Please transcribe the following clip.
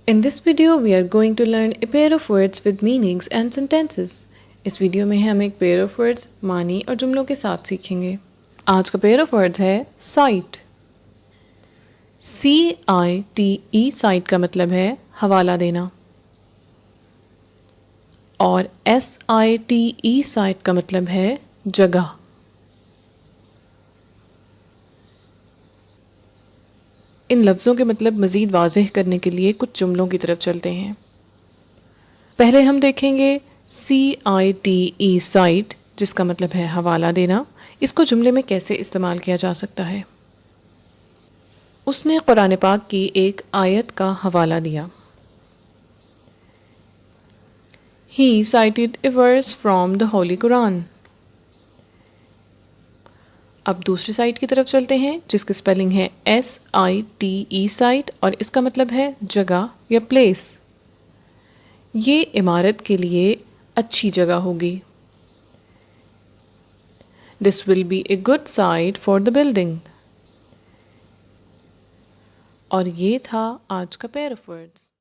In this video, we are going to learn a pair of words with meanings and sentences. इस video में हम एक pair of words मानी और जुमलों के साथ सीखेंगे. आज का pair of words है cite. C-I-T-E cite का मतलब है हवाला देना और S-I-T-E cite का मतलब है जगह. इन लफ्ज़ों के मतलब मज़ीद वाज़ेह करने के लिए कुछ जुमलों की तरफ चलते हैं. पहले हम देखेंगे CITE साइट, जिसका मतलब है हवाला देना. इसको जुमले में कैसे इस्तेमाल किया जा सकता है. उसने कुरान पाक की एक आयत का हवाला दिया. He cited a verse from the Holy Quran. अब दूसरी साइट की तरफ चलते हैं जिसकी स्पेलिंग है SITE साइट और इसका मतलब है जगह या प्लेस. ये इमारत के लिए अच्छी जगह होगी. This will be a good site for the building. और ये था आज का पेयर ऑफ वर्ड्स.